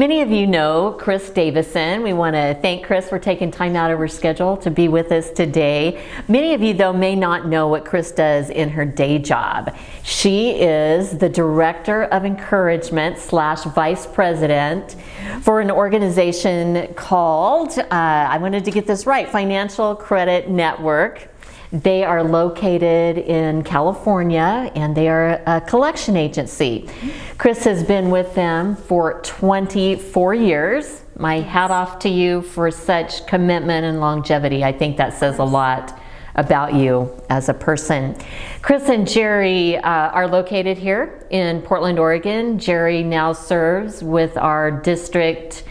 Many of you know Kris Davisson. We want to thank Kris for taking time out of her schedule to be with us today. Many of you, though, may not know what Kris does in her day job. She is the Director of Encouragement / Vice President for an organization called, I wanted to get this right, Financial Credit Network. They are located in California, and they are a collection agency. Kris has been with them for 24 years. My hat off to you for such commitment and longevity. I think that says a lot about you as a person. Kris and Jerry are located here in Portland, Oregon. Jerry now serves with our district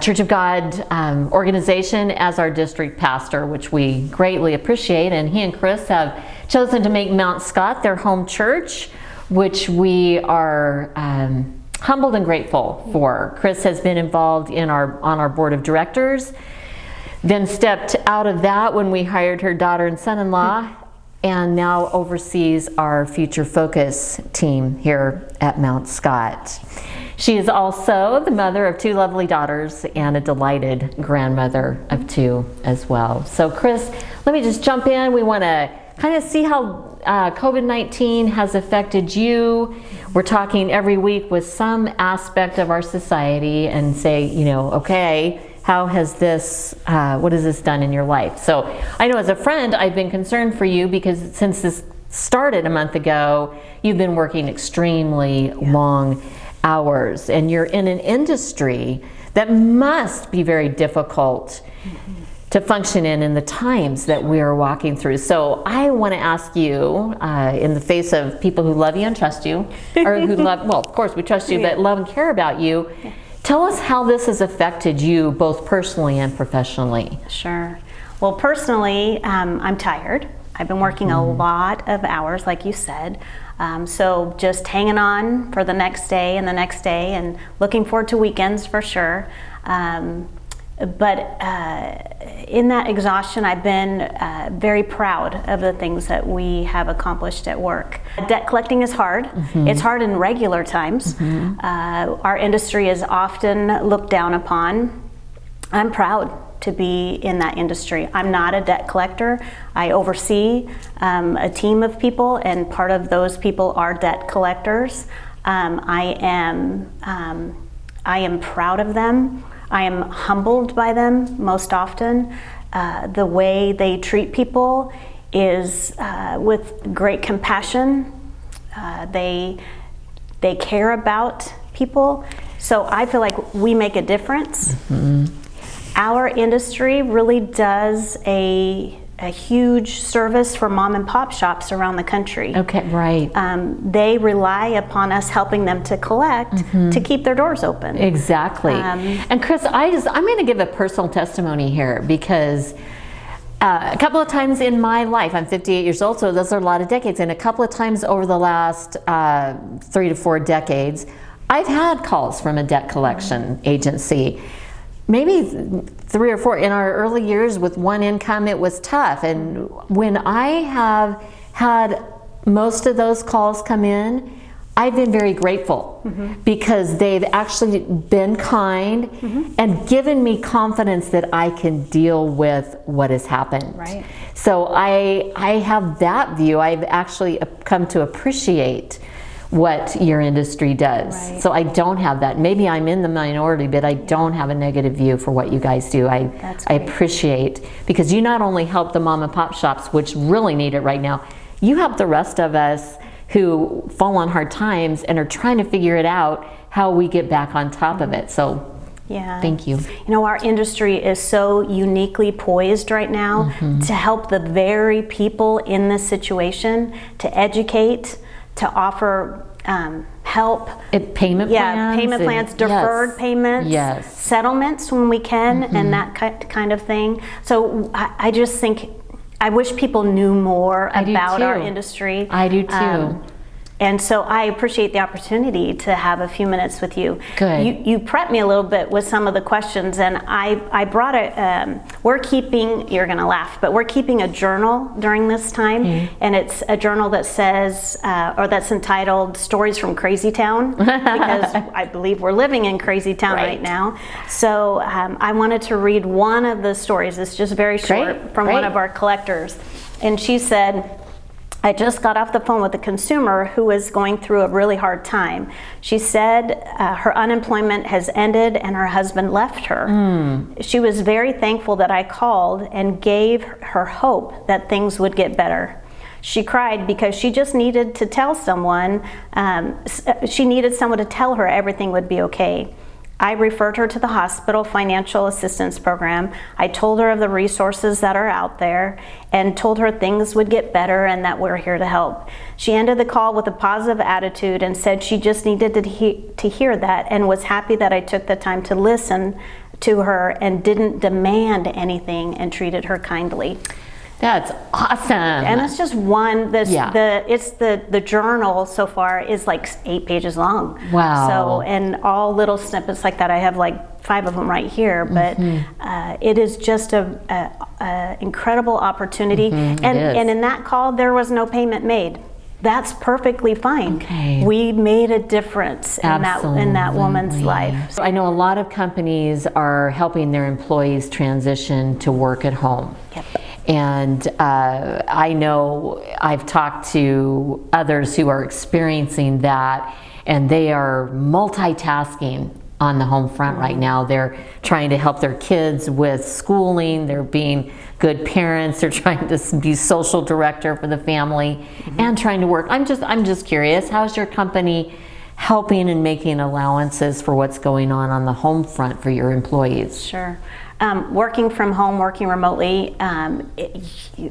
Church of God organization as our district pastor, which we greatly appreciate. And he and Kris have chosen to make Mount Scott their home church, which we are humbled and grateful for. Kris has been involved on our board of directors, then stepped out of that when we hired her daughter and son-in-law, and now oversees our Future Focus team here at Mount Scott. She is also the mother of 2 lovely daughters and a delighted grandmother of 2 as well. So Kris, let me just jump in. We want to kind of see how COVID-19 has affected you. We're talking every week with some aspect of our society and say, okay, how has this, what has this done in your life? So I know as a friend, I've been concerned for you because since this started a month ago, you've been working extremely long hours, and you're in an industry that must be very difficult to function in the times that we are walking through. So I want to ask you, in the face of people who love you and trust you, or who love, well, of course we trust you, but love and care about you, tell us how this has affected you both personally and professionally. Sure. Well, personally, I'm tired. I've been working a lot of hours, like you said. So just hanging on for the next day and the next day, and looking forward to weekends for sure. But in that exhaustion, I've been very proud of the things that we have accomplished at work. Debt collecting is hard. It's hard in regular times. Our industry is often looked down upon. I'm proud to be in that industry. I'm not a debt collector. I oversee a team of people, and part of those people are debt collectors. I am proud of them. I am humbled by them most often. The way they treat people is with great compassion. They care about people. So I feel like we make a difference. Our industry really does a huge service for mom and pop shops around the country. Okay, right. They rely upon us helping them to collect to keep their doors open. Exactly. And Kris, I'm going to give a personal testimony here because a couple of times in my life, I'm 58 years old, so those are a lot of decades, and a couple of times over the last 3 to 4 decades, I've had calls from a debt collection agency. Maybe 3 or 4. In our early years with one income, it was tough. And when I have had most of those calls come in, I've been very grateful because they've actually been kind and given me confidence that I can deal with what has happened. Right. So I have that view. I've actually come to appreciate what your industry does. Right. So I don't have that. Maybe I'm in the minority, but I don't have a negative view for what you guys do. I appreciate, because you not only help the mom and pop shops, which really need it right now, you help the rest of us who fall on hard times and are trying to figure it out how we get back on top of it. So thank you. Our industry is so uniquely poised right now to help the very people in this situation, to educate, to offer help. Payment plans? Payment plans, deferred payments, settlements when we can, and that kind of thing. So I just think, I wish people knew more about our industry. I do too. And so I appreciate the opportunity to have a few minutes with you. Good. You prepped me a little bit with some of the questions, and I brought we're keeping, you're going to laugh, but we're keeping a journal during this time, and it's a journal that says, or that's entitled Stories from Crazy Town, because I believe we're living in Crazy Town right now. So I wanted to read one of the stories. It's just very short from one of our collectors. And she said, I just got off the phone with a consumer who was going through a really hard time. She said her unemployment has ended and her husband left her. She was very thankful that I called and gave her hope that things would get better. She cried because she just needed to tell someone, she needed someone to tell her everything would be okay. I referred her to the hospital financial assistance program. I told her of the resources that are out there and told her things would get better and that we're here to help. She ended the call with a positive attitude and said she just needed to hear that, and was happy that I took the time to listen to her and didn't demand anything and treated her kindly. That's awesome. And it's just one. The journal so far is like 8 pages long. Wow. So, and all little snippets like that. I have like 5 of them right here. But it is just a incredible opportunity. And in that call, there was no payment made. That's perfectly fine. Okay. We made a difference in that woman's life. I know a lot of companies are helping their employees transition to work at home. Yep. And I know I've talked to others who are experiencing that, and they are multitasking on the home front right now. They're trying to help their kids with schooling, they're being good parents, they're trying to be social director for the family, and trying to work. I'm just curious, how's your company helping and making allowances for what's going on the home front for your employees? Sure. Working from home, working remotely,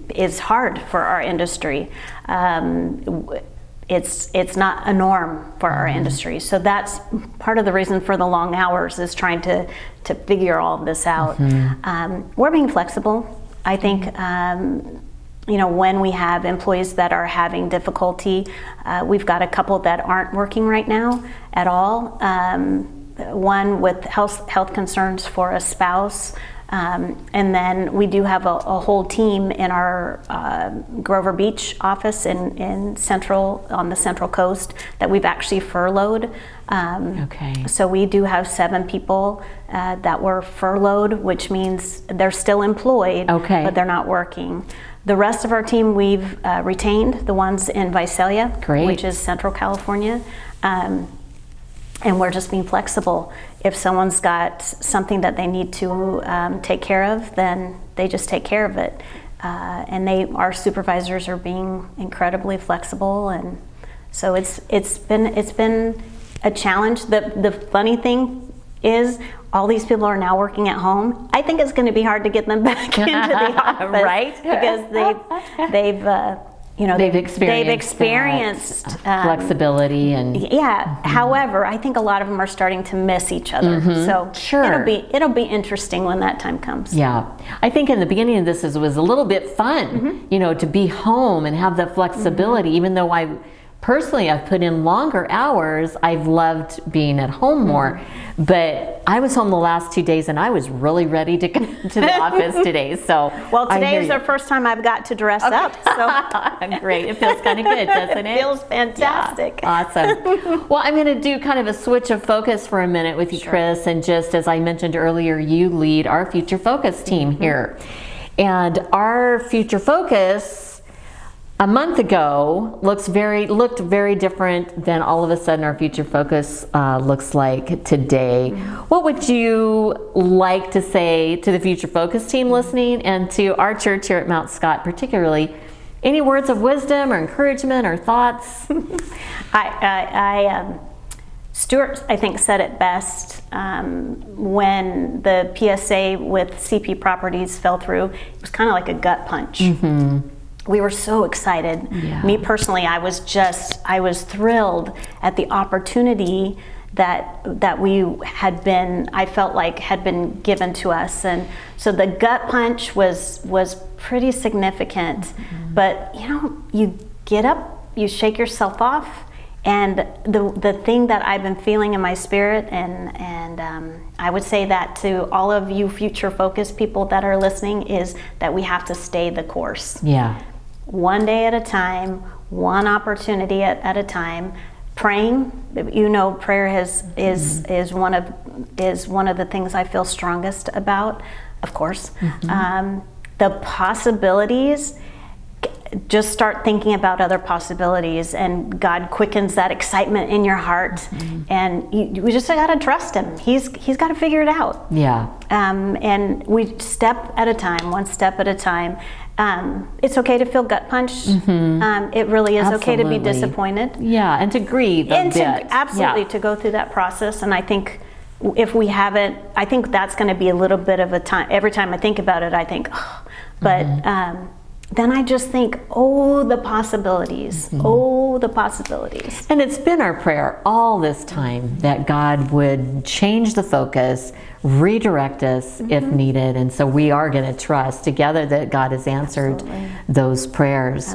is hard for our industry. It's not a norm for our industry. So that's part of the reason for the long hours, is trying to figure all of this out. We're being flexible. I think when we have employees that are having difficulty, we've got a couple that aren't working right now at all. One with health concerns for a spouse, and then we do have a whole team in our Grover Beach office on the Central Coast that we've actually furloughed. So we do have 7 people that were furloughed, which means they're still employed, but they're not working. The rest of our team we've retained, the ones in Visalia, which is Central California. And we're just being flexible. If someone's got something that they need to take care of, then they just take care of it. And our supervisors are being incredibly flexible, and so it's been a challenge. The funny thing is, all these people are now working at home. I think it's going to be hard to get them back into the office, right? Because they've experienced flexibility and However, I think a lot of them are starting to miss each other. So it'll be interesting when that time comes. Yeah, I think in the beginning of this, it was a little bit fun, to be home and have that flexibility. Even though I've put in longer hours, I've loved being at home more. But I was home the last 2 days, and I was really ready to come to the office today. So today is the first time I've got to dress up. So great. It feels kind of good, doesn't it? It feels fantastic. Yeah. Awesome. Well, I'm going to do kind of a switch of focus for a minute with you, Kris. And just as I mentioned earlier, you lead our Future Focus team here. And our Future Focus a month ago looked very different than all of a sudden our Future Focus looks like today. What would you like to say to the Future Focus team listening, and to our church here at Mount Scott particularly? Any words of wisdom or encouragement or thoughts? Stuart, I think, said it best when the PSA with CP Properties fell through. It was kind of like a gut punch. We were so excited. Yeah. Me personally, I was thrilled at the opportunity that I felt like had been given to us. And so the gut punch was pretty significant. But you get up, you shake yourself off, And the thing that I've been feeling in my spirit, and I would say that to all of you future focused people that are listening, is that we have to stay the course. Yeah. One day at a time, one opportunity at a time. Praying, prayer is one of the things I feel strongest about, of course. The possibilities, just start thinking about other possibilities, and God quickens that excitement in your heart, and we just got to trust Him. He's got to figure it out. Yeah. And we step at a time, one step at a time. It's okay to feel gut punched. It really is okay to be disappointed. Yeah, and to grieve a bit. Absolutely, to go through that process. And I think if we haven't, I think that's going to be a little bit of a time. Every time I think about it, I think, oh, but then I just think, oh, the possibilities. Oh, the possibilities. And it's been our prayer all this time that God would change the focus, redirect us if needed. And so we are going to trust together that God has answered those prayers.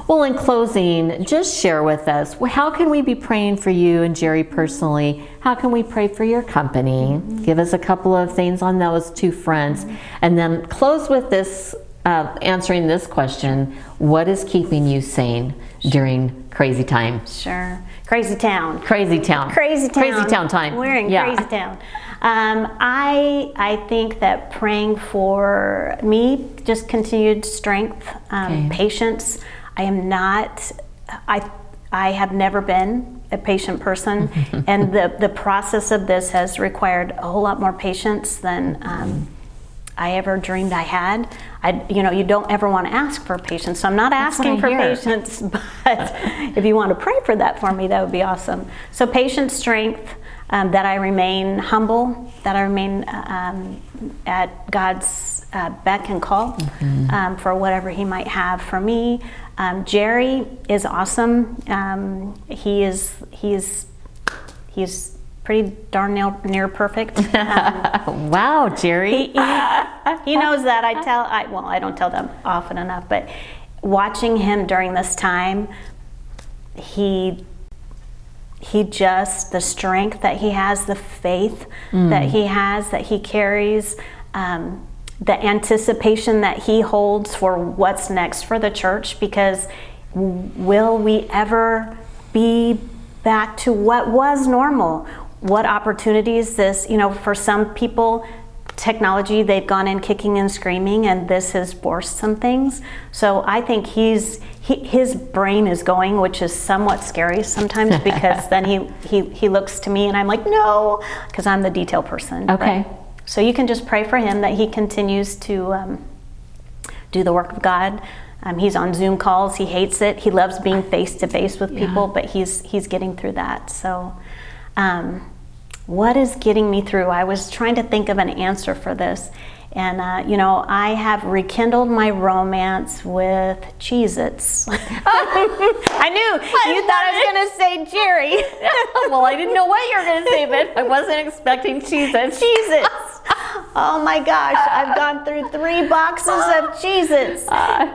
Well, in closing, just share with us, how can we be praying for you and Jerry personally? How can we pray for your company? Give us a couple of things on those two fronts. And then close with this, answering this question: what is keeping you sane during crazy time? Sure. Crazy town. Crazy town. Crazy town. Crazy town time. We're in crazy town. I think that praying for me, just continued strength, patience. I am not, I have never been a patient person, and the process of this has required a whole lot more patience than I ever dreamed I had. You don't ever want to ask for patience, so I'm not asking for patience, but if you want to pray for that for me, that would be awesome. So patience, strength, that I remain humble, that I remain at God's beck and call for whatever He might have for me. Jerry is awesome. He's pretty darn near perfect. Wow, Jerry. He knows that. I don't tell them often enough, but watching him during this time, he just, the strength that he has, the faith that he has, that he carries, the anticipation that he holds for what's next for the church, because will we ever be back to what was normal? What opportunities for some people, technology, they've gone in kicking and screaming, and this has forced some things. So I think his brain is going, which is somewhat scary sometimes, because then he looks to me and I'm like, no, because I'm the detail person. Okay. Right? So you can just pray for him that he continues to do the work of God. He's on Zoom calls. He hates it. He loves being face to face with people, but he's getting through that. So what is getting me through? I was trying to think of an answer for this. And, I have rekindled my romance with Cheez-Its. I knew you thought I was going to say Jerry. Well, I didn't know what you were going to say, but I wasn't expecting Cheez-Its. Cheez-Its. Oh my gosh, I've gone through 3 boxes of Cheez-Its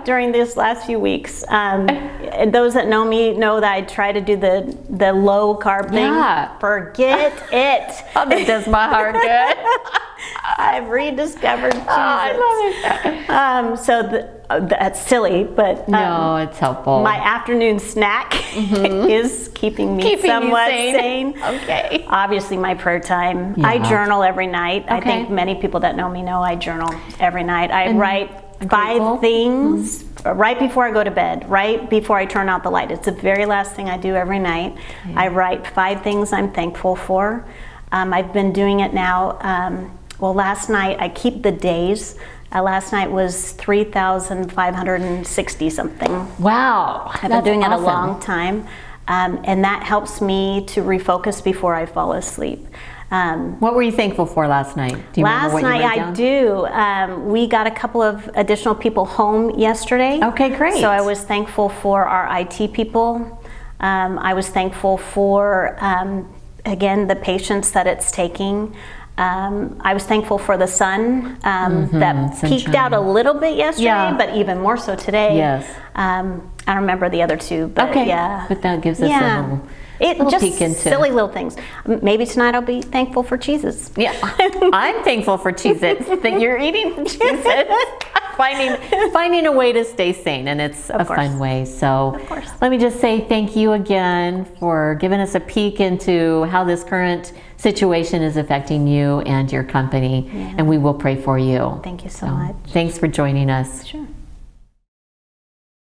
during these last few weeks. And those that know me know that I try to do the low carb thing. Forget it. Oh, that does my heart good. I've rediscovered Cheez-Its. I love it. So that's silly, but no, it's helpful. My afternoon snack is keeping me somewhat sane. Okay. Obviously, my prayer time. I journal every night. Okay. I think many people that know me know I journal every night. I write 5 things right before I go to bed, right before I turn out the light. It's the very last thing I do every night. I write 5 things I'm thankful for. I've been doing it now. Last night, I keep the days. Last night was 3,560 something. Wow. I've been doing it a long time. And that helps me to refocus before I fall asleep. What were you thankful for last night? Do you remember what you wrote down? Last night I do. We got a couple of additional people home yesterday. Okay, great. So I was thankful for our IT people. I was thankful for, again, the patience that it's taking. I was thankful for the sun that peaked out a little bit yesterday, but even more so today. Yes. I don't remember the other 2, but but that gives us a little Little peek into- silly little things. Maybe tonight I'll be thankful for cheeses. Yeah, I'm thankful for Cheez-Its, that you're eating Cheez-Its. Finding a way to stay sane, and it's a fun way. So Of course. let me just say thank you again for giving us a peek into how this current situation is affecting you and your company, Yeah. and we will pray for you. Thank you so much. Thanks for joining us. Sure.